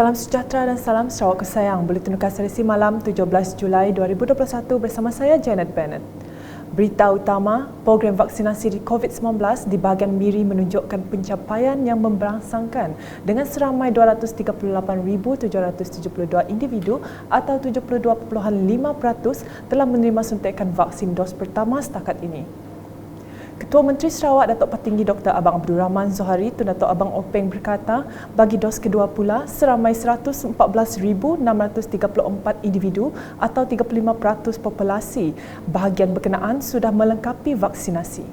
Salam sejahtera dan salam Sarawak kesayang. Buletin Nukas Edisi Malam 17 Julai 2021 bersama saya Janet Bennett. Berita utama, program vaksinasi di COVID-19 di bahagian Miri menunjukkan pencapaian yang memberangsangkan dengan seramai 238,772 individu atau 72.5% telah menerima suntikan vaksin dos pertama setakat ini. Ketua Menteri Sarawak Datuk Petinggi Dr. Abang Abdul Rahman Zohari Tun Datuk Abang Openg berkata, bagi dos kedua pula, seramai 114,634 individu atau 35% populasi bahagian berkenaan sudah melengkapi vaksinasi.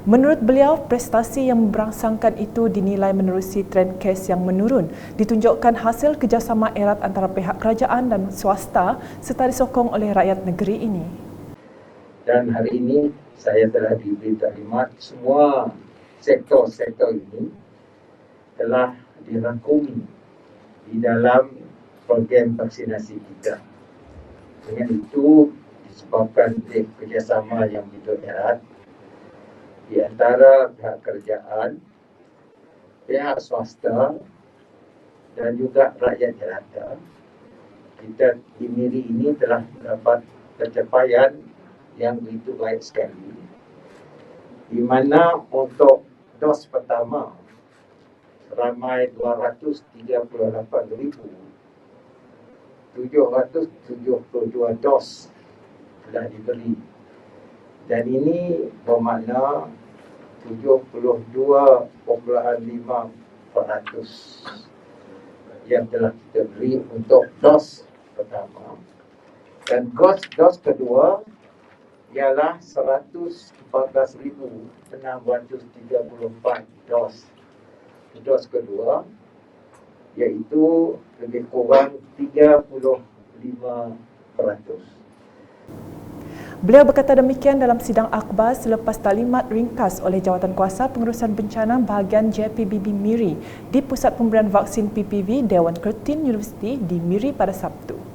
Menurut beliau, prestasi yang memberangsangkan itu dinilai menerusi trend kes yang menurun, ditunjukkan hasil kerjasama erat antara pihak kerajaan dan swasta serta disokong oleh rakyat negeri ini. Dan hari ini saya telah diberi taklimat semua sektor-sektor ini telah dirangkumi di dalam program vaksinasi kita. Dengan itu disebabkan kerjasama yang begitu erat di antara pihak kerajaan, pihak swasta dan juga rakyat jelata. Kita di Miri ini telah mendapat pencapaian yang begitu baik sekali, di mana untuk dos pertama ramai 238,772 dos telah diberi, dan ini bermakna 72.5% yang telah kita beri untuk dos pertama, dan dos kedua ialah 114,634 dos. Dos kedua iaitu lebih kurang 35%. Beliau berkata demikian dalam sidang akhbar selepas taklimat ringkas oleh Jawatankuasa Pengurusan Bencana bahagian JPBB Miri di Pusat Pemberian Vaksin PPV Dewan Curtin Universiti di Miri pada Sabtu.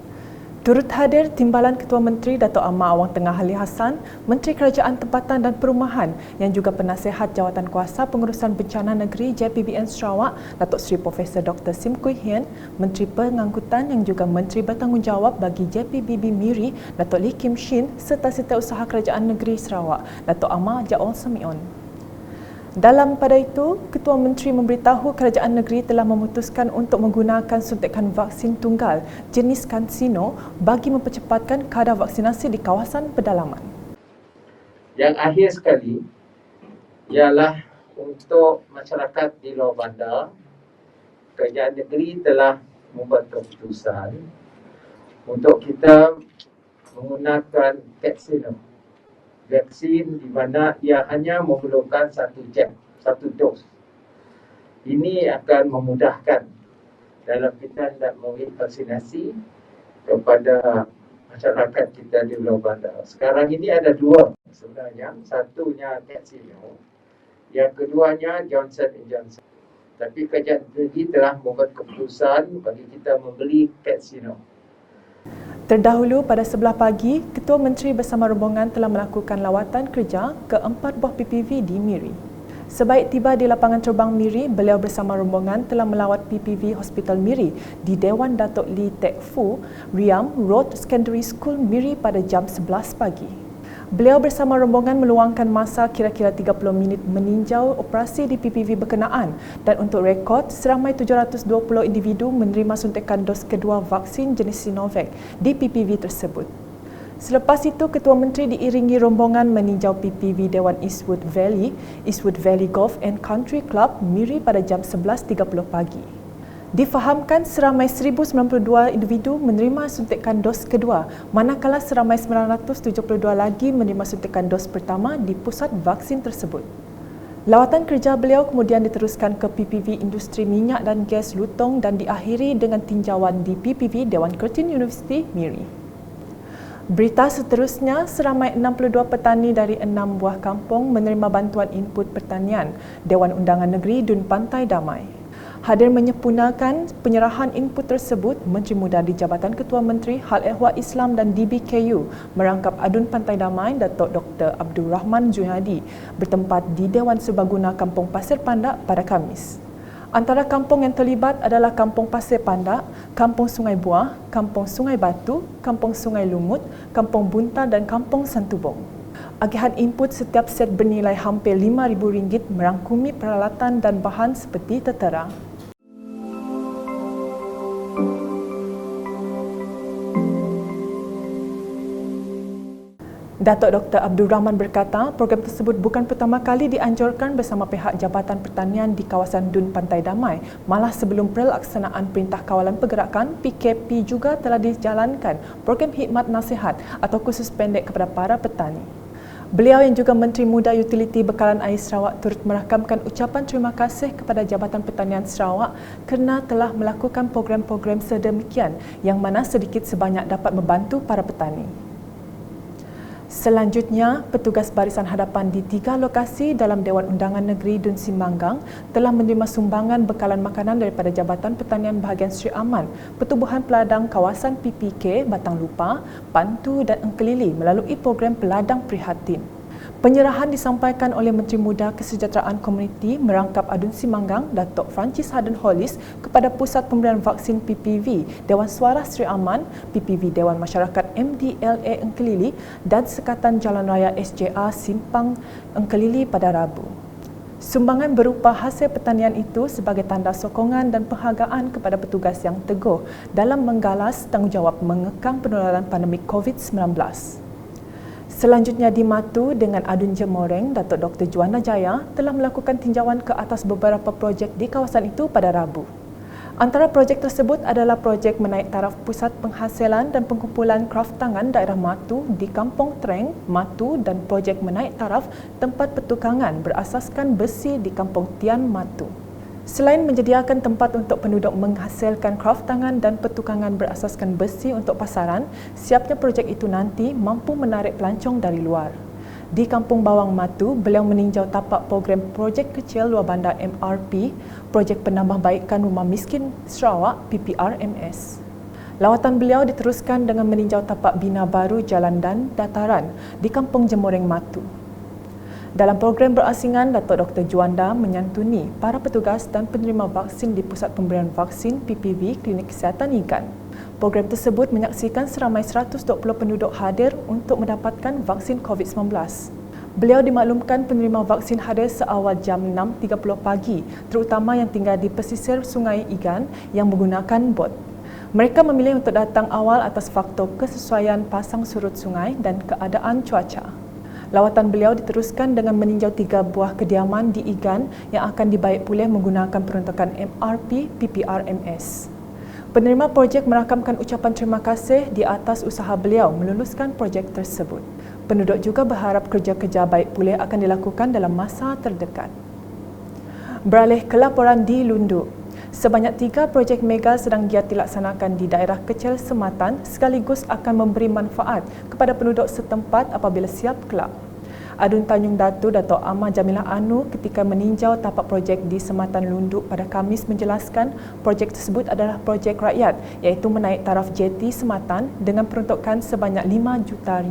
Turut hadir Timbalan Ketua Menteri Datuk Amar Awang Tengah Ali Hassan, Menteri Kerajaan Tempatan dan Perumahan yang juga Penasihat Jawatankuasa Pengurusan Bencana Negeri JPBN Sarawak, Datuk Seri Profesor Dr. Sim Kui Hian, Menteri Pengangkutan yang juga Menteri Bertanggungjawab bagi JPBB Miri, Datuk Lee Kim Shin serta Setiausaha Kerajaan Negeri Sarawak, Datuk Amar Jaol Samion. Dalam pada itu, Ketua Menteri memberitahu kerajaan negeri telah memutuskan untuk menggunakan suntikan vaksin tunggal jenis CanSino bagi mempercepatkan kadar vaksinasi di kawasan pedalaman. Yang akhir sekali ialah untuk masyarakat di luar bandar, kerajaan negeri telah membuat keputusan untuk kita menggunakan CanSino. Vaksin di mana ia hanya memerlukan satu dos. Ini akan memudahkan dalam kita nak memberi vaksinasi kepada masyarakat kita di luar bandar. Sekarang ini ada dua sebenarnya. Satunya CanSino, yang keduanya Johnson & Johnson. Tapi kerajaan negeri telah membuat keputusan bagi kita membeli CanSino. Terdahulu pada 11 pagi, Ketua Menteri bersama rombongan telah melakukan lawatan kerja ke 4 buah PPV di Miri. Sebaik tiba di lapangan terbang Miri, beliau bersama rombongan telah melawat PPV Hospital Miri di Dewan Datuk Lee Tek Fu, Riam Road Secondary School Miri pada jam 11 pagi. Beliau bersama rombongan meluangkan masa kira-kira 30 minit meninjau operasi di PPV berkenaan dan untuk rekod, seramai 720 individu menerima suntikan dos kedua vaksin jenis Sinovac di PPV tersebut. Selepas itu, Ketua Menteri diiringi rombongan meninjau PPV Dewan Eastwood Valley Golf and Country Club Miri pada jam 11.30 pagi. Difahamkan seramai 1,092 individu menerima suntikan dos kedua, manakala seramai 972 lagi menerima suntikan dos pertama di pusat vaksin tersebut. Lawatan kerja beliau kemudian diteruskan ke PPV Industri Minyak dan Gas Lutong dan diakhiri dengan tinjauan di PPV Dewan Curtin Universiti Miri. Berita seterusnya, seramai 62 petani dari 6 buah kampung menerima bantuan input pertanian Dewan Undangan Negeri Dun Pantai Damai. Hadir menyempurnakan penyerahan input tersebut, Menteri Muda di Jabatan Ketua Menteri Hal Ehwal Islam dan DBKU merangkap Adun Pantai Damai Datuk Dr. Abdul Rahman Zuhadi bertempat di Dewan Serbaguna Kampung Pasir Pandak pada Khamis. Antara kampung yang terlibat adalah Kampung Pasir Pandak, Kampung Sungai Buah, Kampung Sungai Batu, Kampung Sungai Lumut, Kampung Bunta dan Kampung Santubong. Agihan input setiap set bernilai hampir RM5,000 merangkumi peralatan dan bahan seperti tertera. Datuk Dr. Abdul Rahman berkata, program tersebut bukan pertama kali dianjurkan bersama pihak Jabatan Pertanian di kawasan Dun Pantai Damai. Malah sebelum pelaksanaan Perintah Kawalan Pergerakan, PKP juga telah dijalankan program khidmat nasihat atau kursus pendek kepada para petani. Beliau yang juga Menteri Muda Utiliti Bekalan Air Sarawak turut merakamkan ucapan terima kasih kepada Jabatan Pertanian Sarawak kerana telah melakukan program-program sedemikian yang mana sedikit sebanyak dapat membantu para petani. Selanjutnya, petugas barisan hadapan di 3 lokasi dalam Dewan Undangan Negeri Dun Simanggang telah menerima sumbangan bekalan makanan daripada Jabatan Pertanian Bahagian Sri Aman, Pertubuhan Peladang Kawasan PPK Batang Lupa, Pantu dan Engkelili melalui program Peladang Prihatin. Penyerahan disampaikan oleh Menteri Muda Kesejahteraan Komuniti Merangkap Adun Simanggang, Datuk Francis Harden Hollis kepada Pusat Pemberian Vaksin PPV, Dewan Suara Sri Aman, PPV Dewan Masyarakat MDLA Engkelili dan Sekatan Jalan Raya SJA Simpang Engkelili pada Rabu. Sumbangan berupa hasil pertanian itu sebagai tanda sokongan dan penghargaan kepada petugas yang teguh dalam menggalas tanggungjawab mengekang penularan pandemik COVID-19. Selanjutnya di Matu dengan Adun Jemoreng, Datuk Dr. Juana Jaya telah melakukan tinjauan ke atas beberapa projek di kawasan itu pada Rabu. Antara projek tersebut adalah projek menaik taraf pusat penghasilan dan pengkumpulan kraf tangan daerah Matu di Kampung Treng, Matu dan projek menaik taraf tempat pertukangan berasaskan besi di Kampung Tian, Matu. Selain menyediakan tempat untuk penduduk menghasilkan kraf tangan dan pertukangan berasaskan besi untuk pasaran, siapnya projek itu nanti mampu menarik pelancong dari luar. Di Kampung Bawang Matu, beliau meninjau tapak program projek kecil luar bandar MRP, projek penambahbaikan rumah miskin Sarawak PPRMS. Lawatan beliau diteruskan dengan meninjau tapak bina baru jalan dan dataran di Kampung Jemoreng Matu. Dalam program berasingan, Datuk Dr. Juanda menyantuni para petugas dan penerima vaksin di Pusat Pemberian Vaksin PPV Klinik Kesihatan Igan. Program tersebut menyaksikan seramai 120 penduduk hadir untuk mendapatkan vaksin COVID-19. Beliau dimaklumkan penerima vaksin hadir seawal jam 6.30 pagi, terutama yang tinggal di pesisir Sungai Igan yang menggunakan bot. Mereka memilih untuk datang awal atas faktor kesesuaian pasang surut sungai dan keadaan cuaca. Lawatan beliau diteruskan dengan meninjau 3 buah kediaman di Igan yang akan dibaik pulih menggunakan peruntukan MRP PPRMS. Penerima projek merakamkan ucapan terima kasih di atas usaha beliau meluluskan projek tersebut. Penduduk juga berharap kerja-kerja baik pulih akan dilakukan dalam masa terdekat. Beralih ke laporan di Lundu. Sebanyak 3 projek mega sedang giat dilaksanakan di daerah kecil Sematan sekaligus akan memberi manfaat kepada penduduk setempat apabila siap kelak. Adun Tanjung Datu Datuk Amar Jamilah Anu ketika meninjau tapak projek di Sematan Lunduk pada Khamis menjelaskan projek tersebut adalah projek rakyat iaitu menaik taraf jeti Sematan dengan peruntukan sebanyak RM5 juta.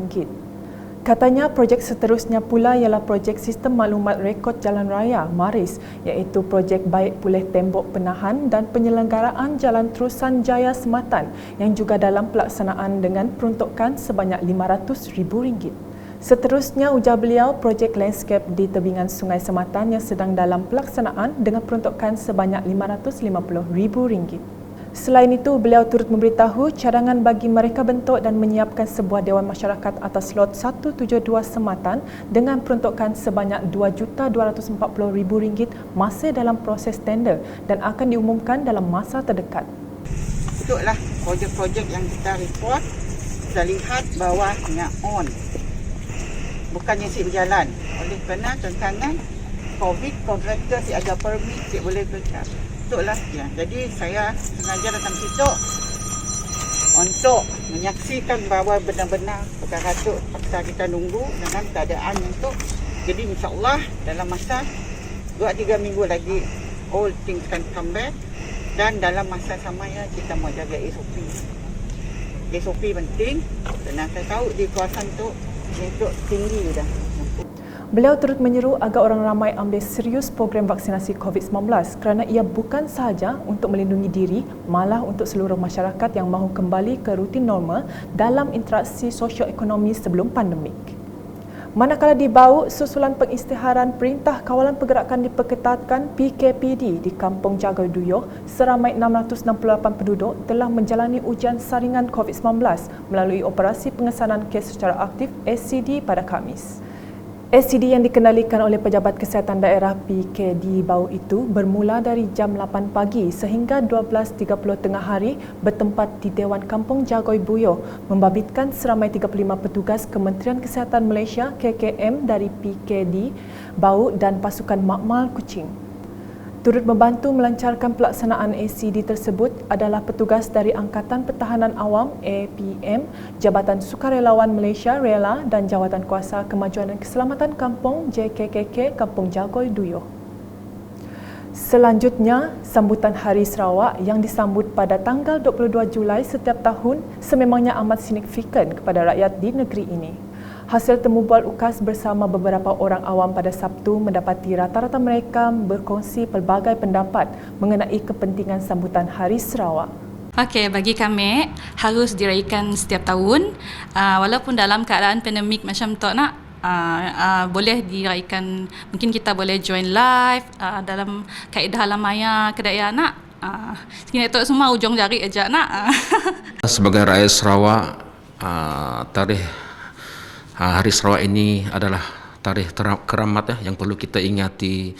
Katanya projek seterusnya pula ialah projek Sistem Maklumat Rekod Jalan Raya MARIS iaitu projek baik pulih tembok penahan dan penyelenggaraan Jalan Terusan Jaya Sematan yang juga dalam pelaksanaan dengan peruntukan sebanyak RM500,000. Seterusnya, ujar beliau, projek landscape di tebingan Sungai Sematan yang sedang dalam pelaksanaan dengan peruntukan sebanyak RM550,000. Selain itu, beliau turut memberitahu cadangan bagi mereka bentuk dan menyiapkan sebuah Dewan Masyarakat atas lot 172 Sematan dengan peruntukan sebanyak RM2,240,000 masih dalam proses tender dan akan diumumkan dalam masa terdekat. Itulah projek-projek yang kita report, kita lihat bawahnya on. Bukannya si berjalan. Oleh kerana rancangan COVID, kontraktor si ada permit, si boleh kerja. Itulah ya. Jadi saya sengaja datang situ untuk menyaksikan bahawa benar-benar perkara itu paksa kita nunggu dengan keadaan itu. Jadi insya-Allah dalam masa 2-3 minggu lagi all things can come back dan dalam masa sama ya kita mau jaga SOP. SOP penting kerana saya tahu di kawasan itu untuk tinggi dah. Beliau turut menyeru agar orang ramai ambil serius program vaksinasi COVID-19 kerana ia bukan sahaja untuk melindungi diri, malah untuk seluruh masyarakat yang mahu kembali ke rutin normal dalam interaksi sosioekonomi sebelum pandemik. Manakala di Bau, susulan pengisytiharan Perintah Kawalan Pergerakan Diperketatkan PKPD di Kampung Jagai Duyoh, seramai 668 penduduk telah menjalani ujian saringan COVID-19 melalui operasi pengesanan kes secara aktif SCD pada Khamis. SCD yang dikendalikan oleh Pejabat Kesihatan Daerah PKD Bau itu bermula dari jam 8 pagi sehingga 12.30 tengah hari bertempat di Dewan Kampung Jagai Duyoh, membabitkan seramai 35 petugas Kementerian Kesihatan Malaysia KKM dari PKD Bau dan pasukan Makmal Kuching. Turut membantu melancarkan pelaksanaan ACD tersebut adalah petugas dari Angkatan Pertahanan Awam APM, Jabatan Sukarelawan Malaysia Rela dan Jawatan Kuasa Kemajuan dan Keselamatan Kampung JKKK Kampung Jagai Duyoh. Selanjutnya, sambutan Hari Sarawak yang disambut pada tanggal 22 Julai setiap tahun sememangnya amat signifikan kepada rakyat di negeri ini. Hasil temu bual UKAS bersama beberapa orang awam pada Sabtu mendapati rata-rata mereka berkongsi pelbagai pendapat mengenai kepentingan sambutan Hari Sarawak. Okey, bagi kami harus diraihkan setiap tahun, walaupun dalam keadaan pandemik macam tu nak, boleh diraihkan. Mungkin kita boleh join live dalam kaedah alam maya kedaya nak. Sekiranya tu semua ujung jari aja nak. Sebagai rakyat Sarawak, tarikh Hari Sarawak ini adalah tarikh keramat yang perlu kita ingati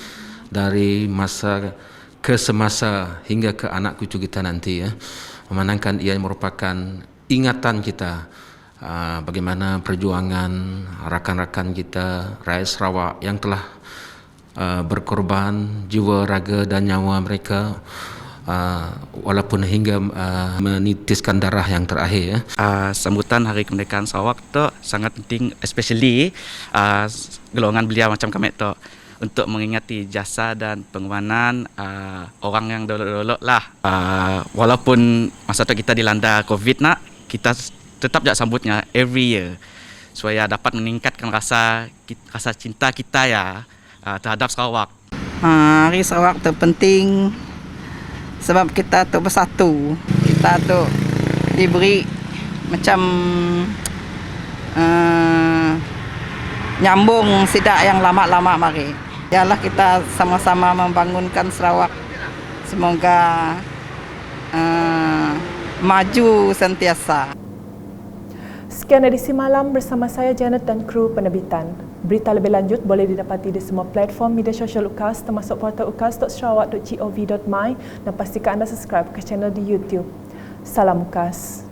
dari masa ke semasa hingga ke anak cucu kita nanti. Memandangkan ia merupakan ingatan kita bagaimana perjuangan rakan-rakan kita rakyat Sarawak yang telah berkorban jiwa, raga dan nyawa mereka walaupun hingga menitiskan darah yang terakhir. Sambutan Hari Kemerdekaan Sarawak tu sangat penting, especially golongan belia macam kami tu, untuk mengingati jasa dan pengorbanan orang yang dulu-dulu lah. Walaupun masa tu kita dilanda COVID nak, kita tetap jak sambutnya every year supaya dapat meningkatkan rasa cinta kita ya terhadap Sarawak. Hari Sarawak tu penting sebab kita tu bersatu. Kita tu diberi macam nyambung sidak yang lama-lama mari. Ialah kita sama-sama membangunkan Sarawak. Semoga maju sentiasa. Sekian edisi malam bersama saya Janet dan kru penerbitan. Berita lebih lanjut boleh didapati di semua platform media sosial UKAS termasuk portal ukas.sarawak.gov.my dan pastikan anda subscribe ke channel di YouTube. Salam UKAS.